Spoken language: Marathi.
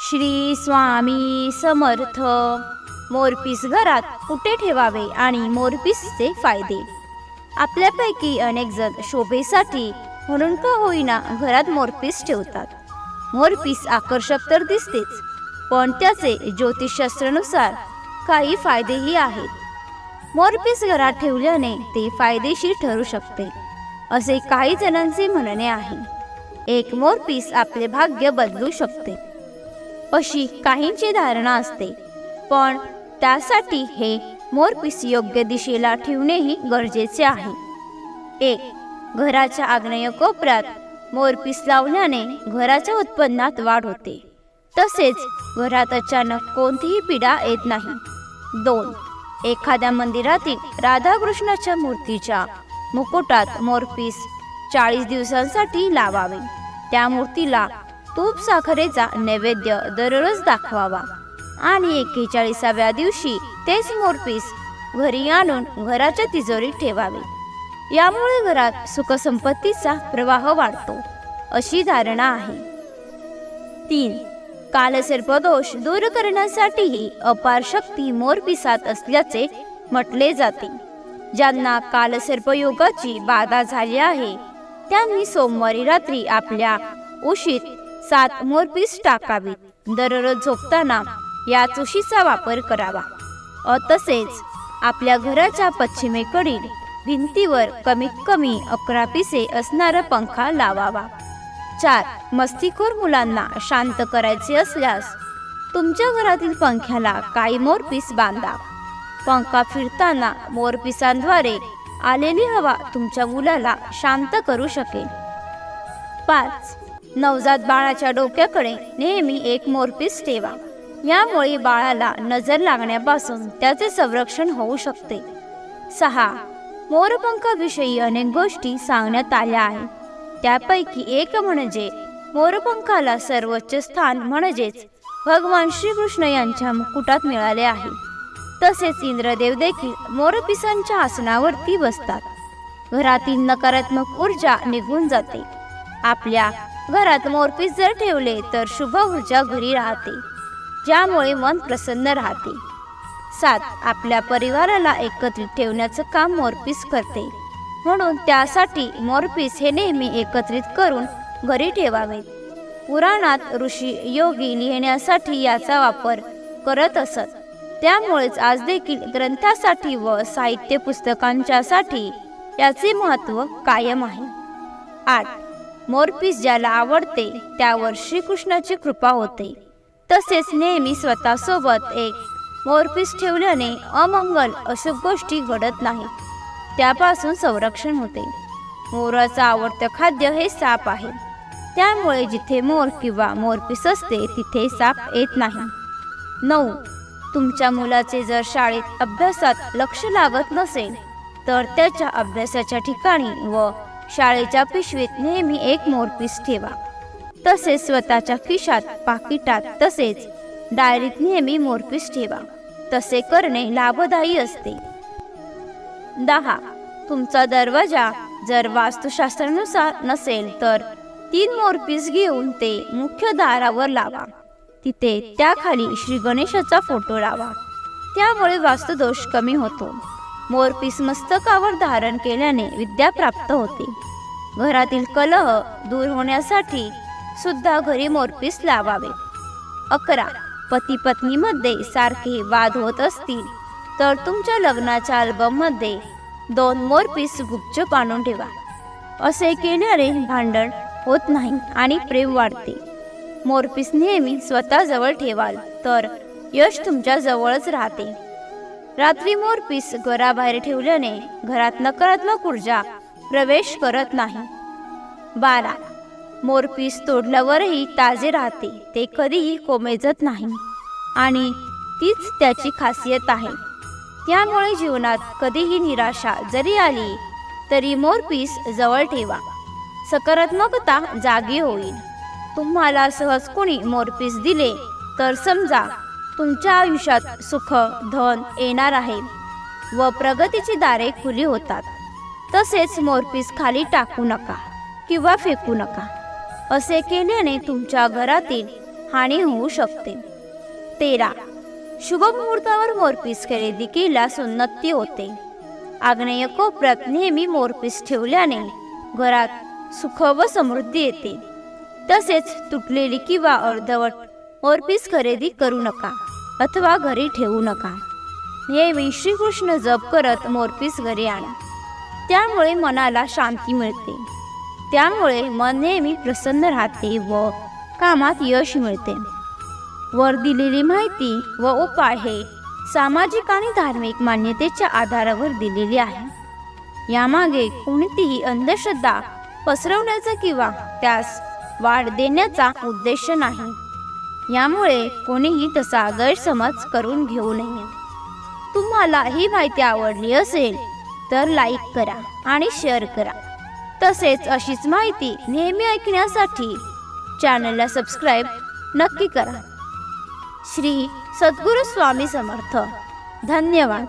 श्री स्वामी समर्थ. मोरपीस घरात कुठे ठेवावे आणि मोरपीसचे फायदे. आपल्यापैकी अनेक जण शोभेसाठी म्हणून का होईना घरात मोरपीस ठेवतात. मोरपीस आकर्षक तर दिसतेच, पण त्याचे ज्योतिषशास्त्रानुसार काही फायदेही आहेत. मोरपीस घरात ठेवल्याने ते फायदेशीर ठरू शकते असे काही जणांचे म्हणणे आहे. एक मोरपीस आपले भाग्य बदलू शकते अशी काहींची धारणा असते, पण त्यासाठी हे मोरपीस योग्य दिशेला ठेवणेही गरजेचे आहे. 1. घराच्या आग्नेय कोपऱ्यात मोरपीस लावल्याने घराच्या उत्पन्नात वाढ होते, तसेच घरात अचानक कोणतीही पीडा येत नाही. 2. एखाद्या मंदिरातील राधाकृष्णाच्या मूर्तीच्या मुकुटात मोरपीस 40 दिवसांसाठी लावावे. त्या मूर्तीला तूप साखरेचा नैवेद्य दररोज दाखवावा आणि 41व्या दिवशी तेच मोरपीस घरी आणून घराच्या तिजोरीत ठेवावे. यामुळे घरात सुखसंपत्तीचा प्रवाह वाढतो अशी धारणा आहे. 3. कालसर्पदोष दूर करण्यासाठीही अपार शक्ती मोरपिसात असल्याचे म्हटले जाते. ज्यांना कालसर्पयोगाची बाधा झाली आहे त्यांनी सोमवारी रात्री आपल्या उशीत 7 मोरपीस टाकावीत. दररोज झोपताना याच उशीचा वापर करावा. तसेच आपल्या घराच्या पश्चिमेकडील भिंतीवर कमीत कमी 11 पिसे असणारा पंखा लावावा. 4. मस्तीखोर मुलांना शांत करायचे असल्यास तुमच्या घरातील पंख्याला काही मोरपीस बांधा. पंखा फिरताना मोरपिसांद्वारे आलेली हवा तुमच्या मुलाला शांत करू शकेल. 5. नवजात बाळाच्या डोक्याकडे नेहमी एक मोरपीस ठेवा. यामुळे बाळाला नजर लागण्यापासून त्याचे संरक्षण होऊ शकते. 6. मोरपंखाविषयी अनेक गोष्टी सांगण्यात आल्या आहेत. त्यापैकी एक म्हणजे मोरपंखाला सर्वोच्च स्थान म्हणजेच भगवान श्रीकृष्ण यांच्या मुकुटात मिळाले आहे. तसेच इंद्रदेव देखील मोरपिसांच्या आसनावरती बसतात. घरातील नकारात्मक ऊर्जा निघून जाते. आपल्या घरात मोरपीस जर ठेवले तर शुभ ऊर्जा घरी राहते, ज्यामुळे मन प्रसन्न राहते. 7. आपल्या परिवाराला एकत्रित ठेवण्याचं काम मोरपीस करते, म्हणून त्यासाठी मोरपीस हे नेहमी एकत्रित करून घरी ठेवावेत. पुराणात ऋषी योगी लिहिण्यासाठी याचा वापर करत असत. त्यामुळेच आज देखील ग्रंथासाठी व साहित्य पुस्तकांच्यासाठी याचे महत्त्व कायम आहे. 8. मोरपीस ज्याला आवडते त्यावर श्रीकृष्णाची कृपा होते. तसेच नेहमी स्वतःसोबत एक मोरपीस ठेवल्याने अमंगल अशुभ गोष्टी घडत नाहीत, त्यापासून संरक्षण होते. मोराचं आवडतं खाद्य हे साप आहे, त्यामुळे जिथे मोर किंवा मोरपीस असते तिथे साप येत नाही. 9. तुमच्या मुलाचे जर शाळेत अभ्यासात लक्ष लागत नसेल तर त्याच्या अभ्यासाच्या ठिकाणी व शाळेच्या पिशवीत नेहमी एक मोरपीस ठेवा. तसेच स्वतःच्या खिशात, पाकिटात तसेच डायरीत नेहमी मोरपीस ठेवा. तसे करणे लाभदायी असते. 10. तुमचा दरवाजा जर वास्तुशास्त्रानुसार नसेल तर 3 मोरपीस घेऊन ते मुख्य दारावर लावा. तिथे त्याखाली श्री गणेशाचा फोटो लावा. त्यामुळे वास्तुदोष कमी होतो. मोरपीस मस्तकावर धारण केल्याने विद्या प्राप्त होते. घरातील कलह दूर होण्यासाठी सुद्धा घरी मोरपीस लावावे. 11. पती पत्नीमध्ये सारखे वाद होत असतील तर तुमच्या लग्नाच्या अल्बममध्ये 2 मोरपीस गुपचूप आणून ठेवा. असे केल्याने भांडण होत नाही आणि प्रेम वाढते. मोरपीस नेहमी स्वतःजवळ ठेवाल तर यश तुमच्या जवळच राहते. रात्री मोरपीस घराबाहेर ठेवल्याने घरात नकारात्मक ऊर्जा प्रवेश करत नाही. 12. मोरपीस तोडल्यावरही ताजे राहते. ते कधीही कोमेजत नाही आणि तीच त्याची खासियत आहे. त्यामुळे जीवनात कधीही निराशा जरी आली तरी मोरपीस जवळ ठेवा. सकारात्मकता जागी होईल. तुम्हाला सहज कोणी मोरपीस दिले तर समजा तुमच्या आयुष्यात सुख, धन येणार आहे व प्रगतीची दारे खुली होतात. तसेच मोरपीस खाली टाकू नका किंवा फेकू नका. असे केल्याने तुमच्या घरातील हानी होऊ शकते. 13. शुभ मुहूर्तावर मोरपीस खरेदी केल्यास उन्नती होते. आग्नेय कोपऱ्यात नेहमी मोरपीस ठेवल्याने घरात सुख व समृद्धी येते. तसेच तुटलेली किंवा अर्धवट मोरपीस खरेदी करू नका अथवा घरी ठेवू नका. नेहमी श्रीकृष्ण जप करत मोरपीस घरी आणा. त्यामुळे मनाला शांती मिळते. त्यामुळे मन नेहमी प्रसन्न राहते व कामात यश मिळते. वर दिलेली माहिती व उपाय हे सामाजिक आणि धार्मिक मान्यतेच्या आधारावर दिलेली आहे. यामागे कोणतीही अंधश्रद्धा पसरवण्याचा किंवा त्यास वाढ देण्याचा उद्देश नाही. यामुळे कोणीही तसा गैरसमज करून घेऊ नये. तुम्हाला ही माहिती आवडली असेल तर लाईक करा आणि शेअर करा. तसेच अशीच माहिती नेहमी ऐकण्यासाठी चॅनलला सबस्क्राईब नक्की करा. श्री सद्गुरू स्वामी समर्थ. धन्यवाद.